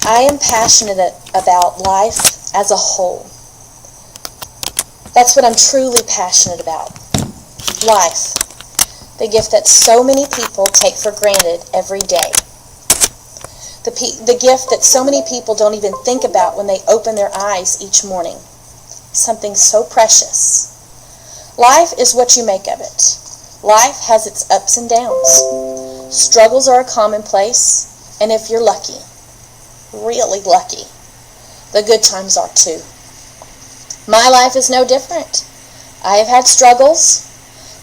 I am passionate about life as a whole. That's what I'm truly passionate about. Life. The gift that so many people take for granted every day. The gift that so many people don't even think about when they open their eyes each morning. Something so precious. Life is what you make of it. Life has its ups and downs. Struggles are a commonplace, and if you're lucky, really lucky, the good times are too. My life is no different. I have had struggles,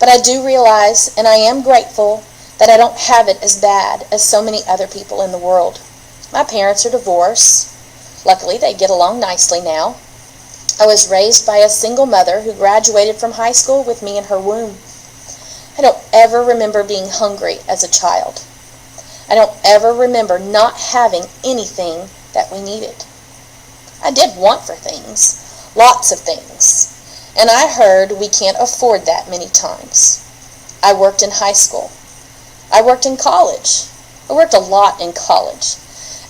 but I do realize, and I am grateful, that I don't have it as bad as so many other people in the world. My parents are divorced. Luckily, they get along nicely now. I was raised by a single mother who graduated from high school with me in her womb. I don't ever remember being hungry as a child. I don't ever remember not having anything that we needed. I did want for things, lots of things, and I heard we can't afford that many times. I worked in high school. I worked in college. I worked a lot in college.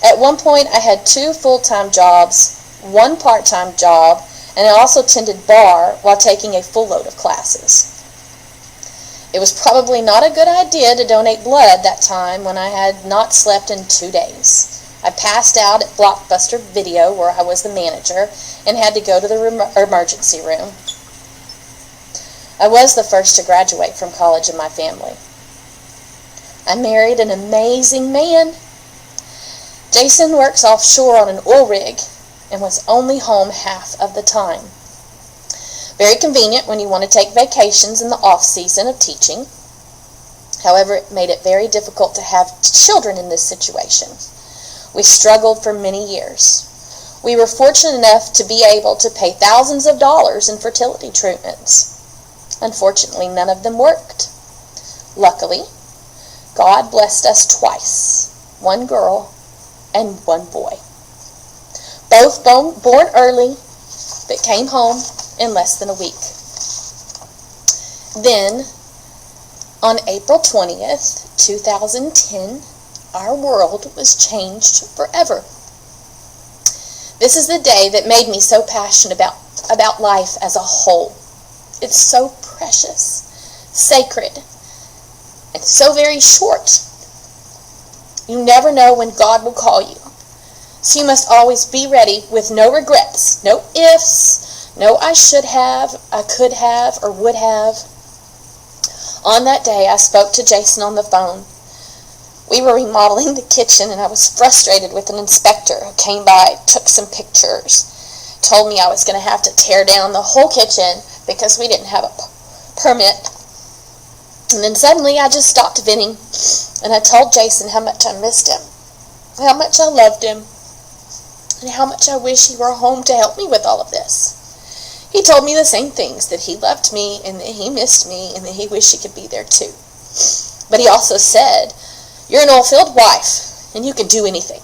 At one point, I had 2 full-time jobs, 1 part-time job, and I also tended bar while taking a full load of classes. It was probably not a good idea to donate blood that time when I had not slept in 2 days. I passed out at Blockbuster Video, where I was the manager, and had to go to the emergency room. I was the first to graduate from college in my family. I married an amazing man. Jason works offshore on an oil rig and was only home half of the time. Very convenient when you want to take vacations in the off-season of teaching. However, it made it very difficult to have children in this situation. We struggled for many years. We were fortunate enough to be able to pay thousands of dollars in fertility treatments. Unfortunately, none of them worked. Luckily, God blessed us twice, 1 girl and 1 boy. Both born early, but came home in less than a week. Then, on April 20th, 2010, our world was changed forever. This is the day that made me so passionate about life as a whole. It's so precious, sacred, and so very short. You never know when God will call you. So you must always be ready with no regrets, no ifs, no I should have, I could have, or would have. On that day, I spoke to Jason on the phone. We were remodeling the kitchen, and I was frustrated with an inspector who came by, took some pictures, told me I was going to have to tear down the whole kitchen because we didn't have a permit. And then suddenly I just stopped venting, and I told Jason how much I missed him, how much I loved him, and how much I wish he were home to help me with all of this. He told me the same things, that he loved me, and that he missed me, and that he wished he could be there too. But he also said, "You're an oil-filled wife, and you can do anything."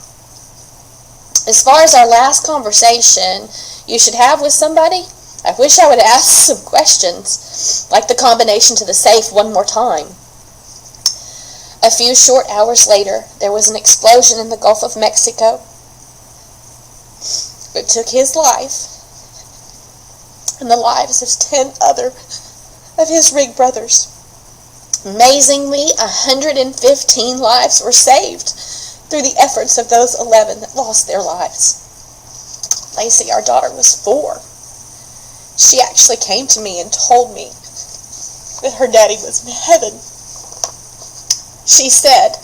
As far as our last conversation you should have with somebody, I wish I would ask some questions, like the combination to the safe one more time. A few short hours later, there was an explosion in the Gulf of Mexico. It took his life and the lives of 10 other of his rig brothers. Amazingly, 115 lives were saved through the efforts of those 11 that lost their lives. Lacey, our daughter, was 4. She actually came to me and told me that her daddy was in heaven. She said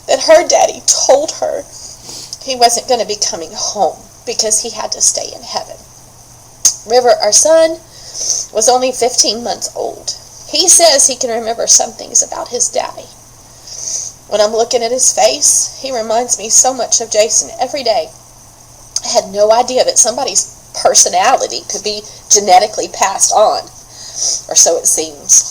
that her daddy told her he wasn't going to be coming home because he had to stay in heaven. River, our son, was only 15 months old. He says he can remember some things about his daddy. When I'm looking at his face, he reminds me so much of Jason every day. I had no idea that somebody's personality could be genetically passed on, or so it seems.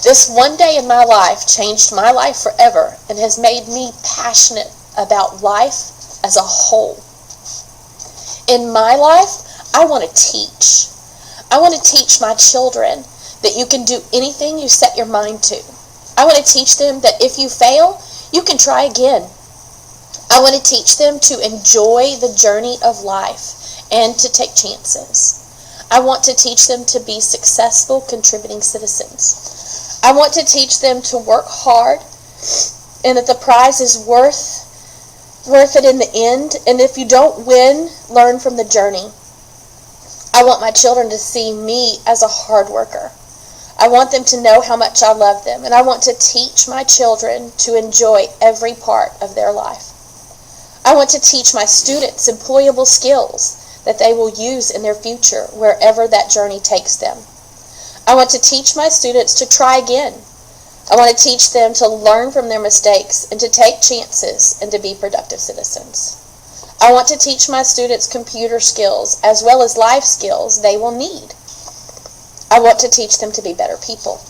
This one day in my life changed my life forever and has made me passionate about life as a whole. In my life, I want to teach. I want to teach my children that you can do anything you set your mind to. I want to teach them that if you fail, you can try again. I want to teach them to enjoy the journey of life and to take chances. I want to teach them to be successful, contributing citizens. I want to teach them to work hard and that the prize is worth it in the end. And if you don't win, learn from the journey. I want my children to see me as a hard worker. I want them to know how much I love them. And I want to teach my children to enjoy every part of their life. I want to teach my students employable skills that they will use in their future wherever that journey takes them. I want to teach my students to try again. I want to teach them to learn from their mistakes and to take chances and to be productive citizens. I want to teach my students computer skills as well as life skills they will need. I want to teach them to be better people.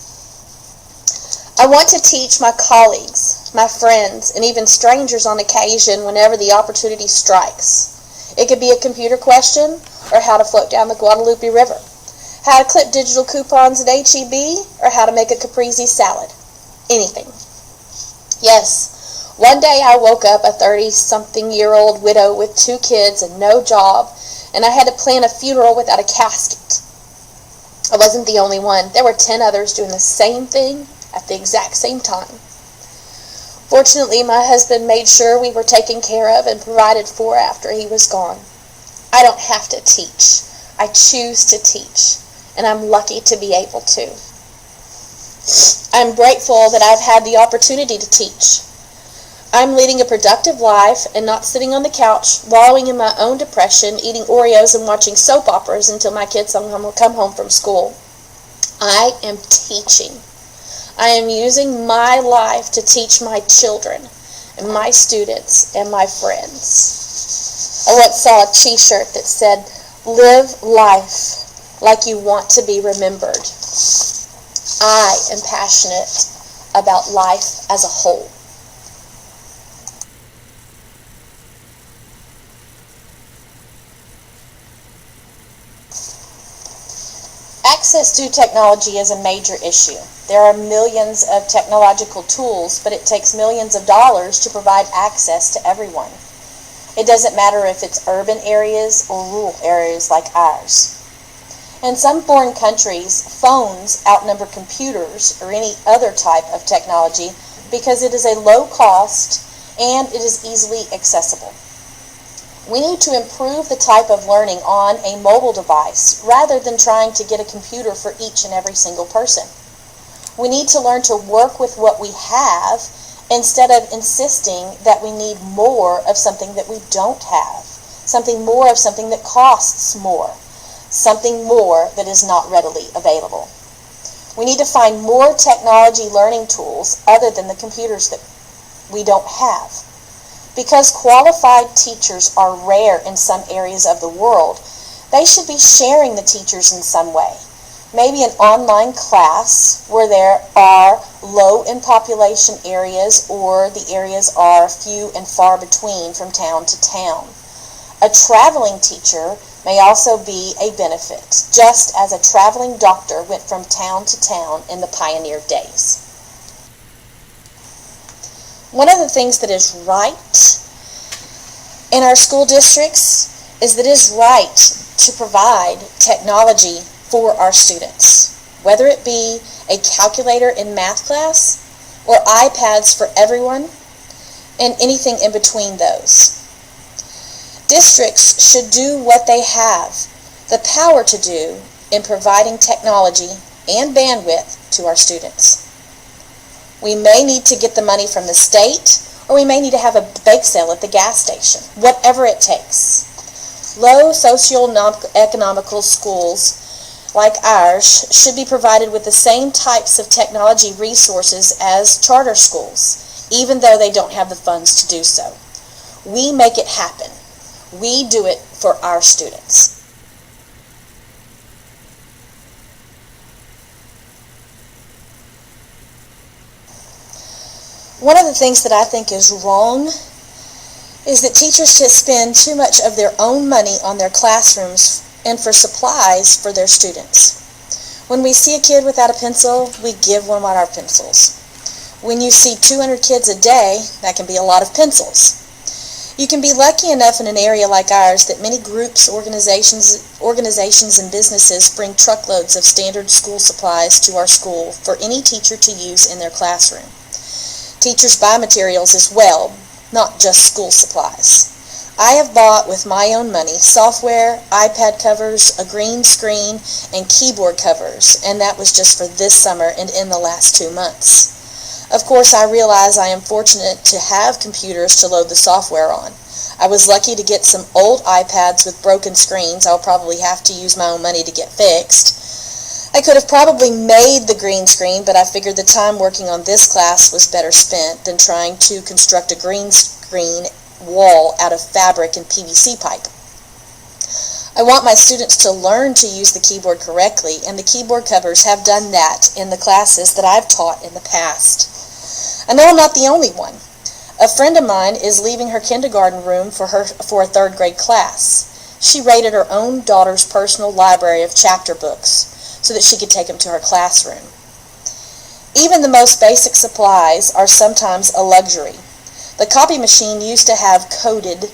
I want to teach my colleagues, my friends, and even strangers on occasion whenever the opportunity strikes. It could be a computer question or how to float down the Guadalupe River, how to clip digital coupons at H-E-B, or how to make a caprese salad. Anything. Yes, one day I woke up a 30-something-year-old widow with 2 kids and no job, and I had to plan a funeral without a casket. I wasn't the only one. There were 10 others doing the same thing at the exact same time. Fortunately, my husband made sure we were taken care of and provided for after he was gone. I don't have to teach. I choose to teach, and I'm lucky to be able to. I'm grateful that I've had the opportunity to teach. I'm leading a productive life and not sitting on the couch, wallowing in my own depression, eating Oreos and watching soap operas until my kids come home from school. I am teaching. I am using my life to teach my children and my students and my friends. I once saw a t-shirt that said, "Live life like you want to be remembered." I am passionate about life as a whole. Access to technology is a major issue. There are millions of technological tools, but it takes millions of dollars to provide access to everyone. It doesn't matter if it's urban areas or rural areas like ours. In some foreign countries, phones outnumber computers or any other type of technology because it is a low cost and it is easily accessible. We need to improve the type of learning on a mobile device rather than trying to get a computer for each and every single person. We need to learn to work with what we have instead of insisting that we need more of something that we don't have, something more of something that costs more, something more that is not readily available. We need to find more technology learning tools other than the computers that we don't have. Because qualified teachers are rare in some areas of the world, they should be sharing the teachers in some way. Maybe an online class where there are low in population areas or the areas are few and far between from town to town. A traveling teacher may also be a benefit, just as a traveling doctor went from town to town in the pioneer days. One of the things that is right in our school districts is that it is right to provide technology for our students, whether it be a calculator in math class or iPads for everyone and anything in between those. Districts should do what they have the power to do in providing technology and bandwidth to our students. We may need to get the money from the state, or we may need to have a bake sale at the gas station, whatever it takes. Low socioeconomical schools like ours should be provided with the same types of technology resources as charter schools, even though they don't have the funds to do so. We make it happen. We do it for our students. One of the things that I think is wrong is that teachers just spend too much of their own money on their classrooms and for supplies for their students. When we see a kid without a pencil, we give one our pencils. When you see 200 kids a day, that can be a lot of pencils. You can be lucky enough in an area like ours that many groups, organizations, and businesses bring truckloads of standard school supplies to our school for any teacher to use in their classroom. Teachers buy materials as well, not just school supplies. I have bought with my own money software, iPad covers, a green screen, and keyboard covers, and that was just for this summer and in the last 2 months. Of course, I realize I am fortunate to have computers to load the software on. I was lucky to get some old iPads with broken screens. I'll probably have to use my own money to get fixed. I could have probably made the green screen, but I figured the time working on this class was better spent than trying to construct a green screen wall out of fabric and PVC pipe. I want my students to learn to use the keyboard correctly, and the keyboard covers have done that in the classes that I've taught in the past. I know I'm not the only one. A friend of mine is leaving her kindergarten room for a third grade class. She raided her own daughter's personal library of chapter books so that she could take them to her classroom. Even the most basic supplies are sometimes a luxury. The copy machine used to have coded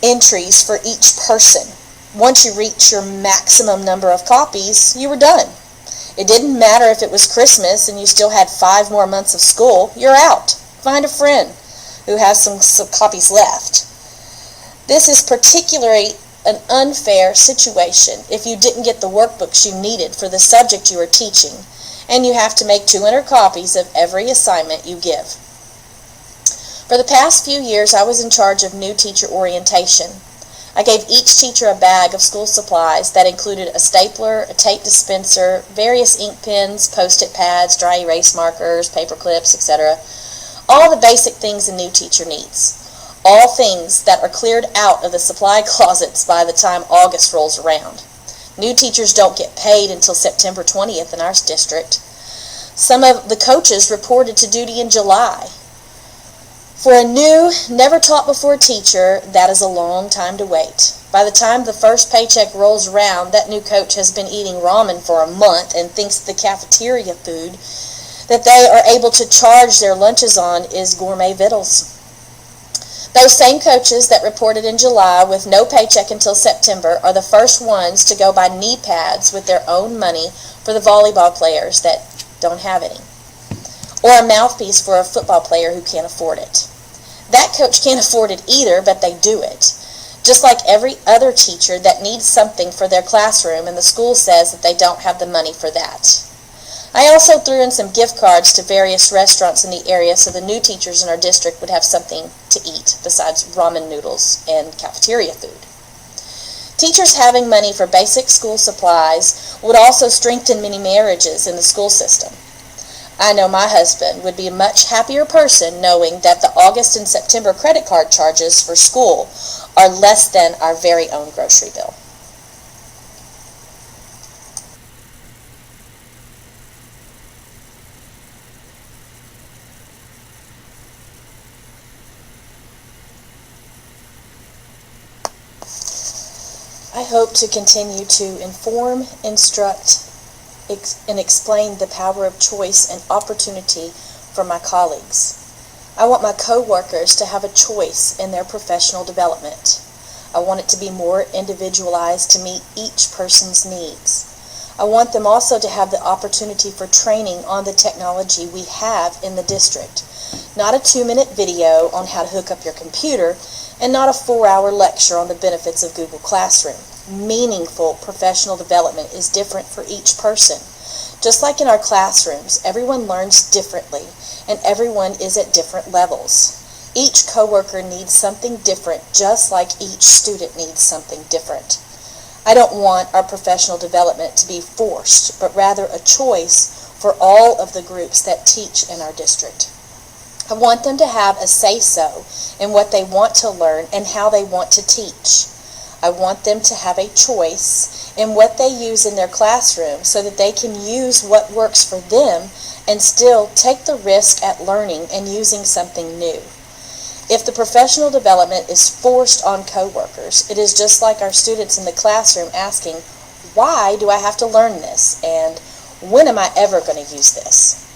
entries for each person. Once you reached your maximum number of copies, you were done. It didn't matter if it was Christmas and you still had 5 more months of school. You're out. Find a friend who has some copies left. This is particularly an unfair situation if you didn't get the workbooks you needed for the subject you are teaching, and you have to make 200 copies of every assignment you give. For the past few years, I was in charge of new teacher orientation. I gave each teacher a bag of school supplies that included a stapler, a tape dispenser, various ink pens, post-it pads, dry erase markers, paper clips, etc. All the basic things a new teacher needs. All things that are cleared out of the supply closets by the time August rolls around. New teachers don't get paid until September 20th in our district. Some of the coaches reported to duty in July. For a new, never-taught-before teacher, that is a long time to wait. By the time the first paycheck rolls around, that new coach has been eating ramen for a month and thinks the cafeteria food that they are able to charge their lunches on is gourmet victuals. Those same coaches that reported in July with no paycheck until September are the first ones to go buy knee pads with their own money for the volleyball players that don't have any, or a mouthpiece for a football player who can't afford it. That coach can't afford it either, but they do it. Just like every other teacher that needs something for their classroom and the school says that they don't have the money for that. I also threw in some gift cards to various restaurants in the area so the new teachers in our district would have something to eat besides ramen noodles and cafeteria food. Teachers having money for basic school supplies would also strengthen many marriages in the school system. I know my husband would be a much happier person knowing that the August and September credit card charges for school are less than our very own grocery bill. I hope to continue to inform, instruct, and explain the power of choice and opportunity for my colleagues. I want my co-workers to have a choice in their professional development. I want it to be more individualized to meet each person's needs. I want them also to have the opportunity for training on the technology we have in the district. Not a 2-minute video on how to hook up your computer, and not a 4-hour lecture on the benefits of Google Classroom. Meaningful professional development is different for each person. Just like in our classrooms, everyone learns differently, and everyone is at different levels. Each coworker needs something different, just like each student needs something different. I don't want our professional development to be forced, but rather a choice for all of the groups that teach in our district. I want them to have a say-so in what they want to learn and how they want to teach. I want them to have a choice in what they use in their classroom so that they can use what works for them and still take the risk at learning and using something new. If the professional development is forced on coworkers, it is just like our students in the classroom asking, why do I have to learn this? And when am I ever going to use this?